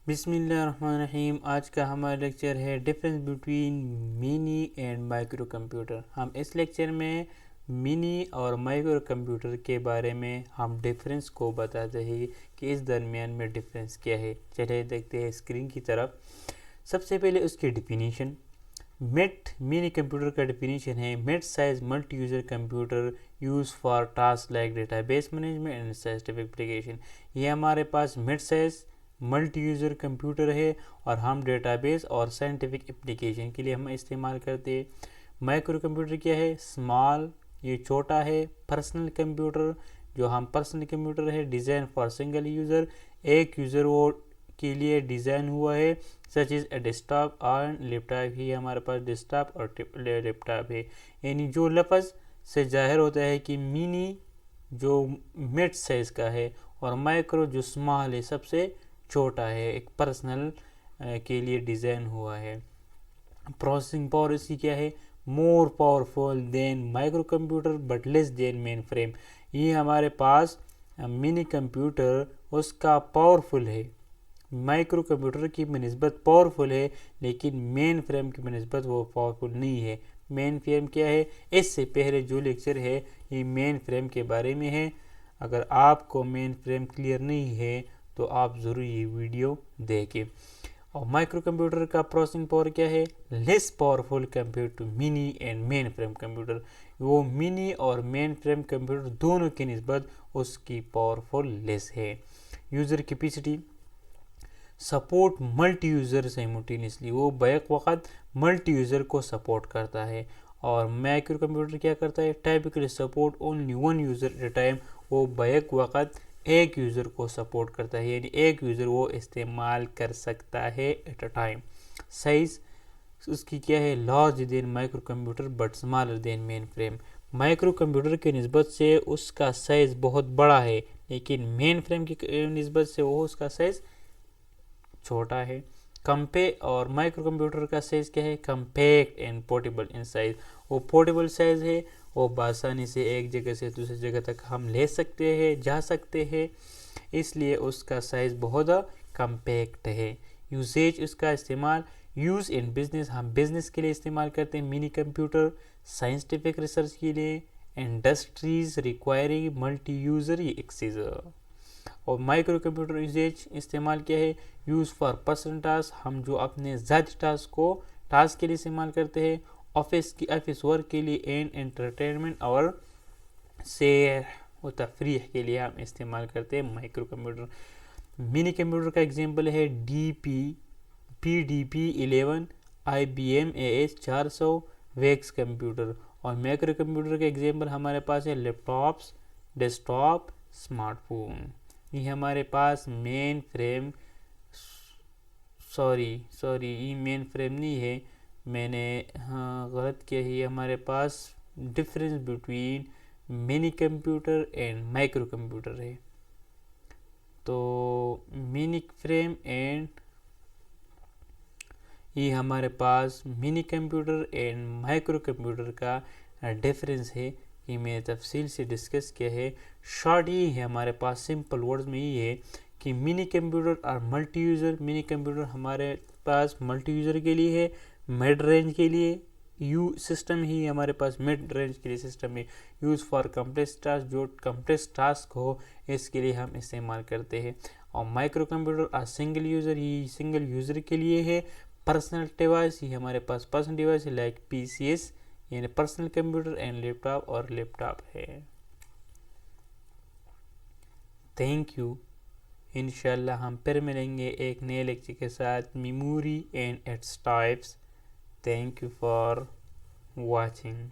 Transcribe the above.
بسم اللہ الرحمن الرحیم۔ آج کا ہمارا لیکچر ہے difference between money and micro computer. ہم اس لیکچر میں منی اور مائکرو کمپیوٹر کے بارے میں ہم ڈفرینس کو بتاتے ہیں کہ اس درمیان میں ڈفرینس کیا ہے۔ چلے دیکھتے ہیں اسکرین کی طرف۔ سب سے پہلے اس کی ڈیفینیشن۔ میٹ منی کمپیوٹر کا ڈیفینیشن ہے mid size multi user computer use for task like data base management and scientific application. یہ ہمارے پاس mid size multi user computer ہے اور ہم ڈیٹا بیس اور سائنٹیفک اپلیکیشن کے لیے ہم استعمال کرتے ہیں۔ مائکرو کمپیوٹر کیا ہے؟ اسمال، یہ چھوٹا ہے۔ پرسنل کمپیوٹر، جو ہم پرسنل کمپیوٹر ہے ڈیزائن فار سنگل یوزر، ایک یوزر وہ کے لیے ڈیزائن ہوا ہے، سچ از اے ڈیسک ٹاپ اور لیپ ٹاپ۔ ہی ہمارے پاس ڈیسک ٹاپ اور لیپ ٹاپ ہے۔ یعنی جو لفظ سے ظاہر ہوتا ہے کہ منی جو مڈ سائز کا ہے اور مائکرو جو اسمال ہے، سب سے چھوٹا ہے، ایک پرسنل کے لیے ڈیزائن ہوا ہے۔ پروسیسنگ پاور اس کی کیا ہے؟ More powerful than microcomputer but less than mainframe. یہ ہمارے پاس منی کمپیوٹر اس کا پاورفل ہے، مائکرو کمپیوٹر کی بنسبت پاورفل ہے، لیکن مین فریم کی بنسبت وہ پاورفل نہیں ہے۔ مین فریم کیا ہے؟ اس سے پہلے جو لیکچر ہے یہ مین فریم کے بارے میں ہے۔ اگر آپ کو مین فریم کلیئر نہیں ہے تو آپ ضرور یہ ویڈیو دیکھیں۔ اور مائکرو کمپیوٹر کا پروسیسنگ پاور کیا ہے؟ Less powerful compare to mini and main frame computer. وہ منی اور مین فریم کمپیوٹر دونوں کی نسبت اس کی پاورفل لیس ہے۔ User capacity support multi user سائمultaneously، وہ بیک وقت ملٹی یوزر کو سپورٹ کرتا ہے۔ اور مائکرو کمپیوٹر کیا کرتا ہے؟ Typically support only one user at a time, وہ بیک وقت ایک یوزر کو سپورٹ کرتا ہے، یعنی ایک یوزر وہ استعمال کر سکتا ہے ایٹ اے ٹائم۔ سائز اس کی کیا ہے؟ Large than microcomputer but smaller than mainframe. Microcomputer کی نسبت سے اس کا سائز بہت بڑا ہے، لیکن مین فریم کی نسبت سے وہ اس کا سائز چھوٹا ہے۔ اور مائکرو کمپیوٹر کا سائز کیا ہے؟ Compact and portable in size, وہ پورٹیبل سائز ہے، وہ بآسانی سے ایک جگہ سے دوسری جگہ تک ہم لے سکتے ہیں، جا سکتے ہیں، اس لیے اس کا سائز بہت کمپیکٹ ہے۔ یوزیج اس کا استعمال، یوز ان بزنس، ہم بزنس کے لیے استعمال کرتے ہیں منی کمپیوٹر، سائنٹیفک ریسرچ کے لیے، industries requiring multi user access. اور مائکرو کمپیوٹر یوزیج استعمال کیا ہے؟ یوز فار پرسنل ٹاسک، ہم جو اپنے ذاتی ٹاسک کے لیے استعمال کرتے ہیں، آفس ورک کے لیے، اینڈ انٹرٹینمنٹ اور سیر و تفریح کے لیے ہم استعمال کرتے ہیں مائکرو کمپیوٹر۔ منی کمپیوٹر کا ایگزامپل ہے PDP 11، IBM AS 400، VAX computer. اور مائکرو کمپیوٹر کا ایگزامپل ہمارے پاس ہے laptops, desktop, smartphone. یہ ہمارے پاس مین فریم، سوری یہ مین فریم نہیں ہے، میں نے غلط کیا ہے۔ یہ ہمارے پاس difference between mini computer and micro computer ہے۔ تو منی فریم اینڈ یہ ہمارے پاس mini computer and micro computer کا ڈفرینس ہے، یہ میں نے تفصیل سے ڈسکس کیا ہے۔ شارٹ یہ ہے ہمارے پاس، سمپل ورڈز میں یہ ہے کہ منی کمپیوٹر اور ملٹی یوزر۔ منی کمپیوٹر ہمارے پاس ملٹی یوزر کے لیے ہے، مڈ رینج کے لیے سسٹم ہی ہمارے پاس مڈ رینج کے لیے سسٹم ہے۔ یوز فار کمپلیکس ٹاسک، جو کمپلیکس ٹاسک ہو اس کے لیے ہم استعمال کرتے ہیں۔ اور مائکرو کمپیوٹر اور سنگل یوزر، یہ سنگل یوزر کے لیے ہے۔ پرسنل ڈیوائس، یہ ہمارے پاس پرسنل ڈیوائس ہے لائک PCS، یعنی personal computer and laptop اور لیپ ٹاپ ہے۔ Thank you. انشاءاللہ ہم پھر ملیں گے ایک نئے لیکچر کے ساتھ، memory and its types. Thank you for watching.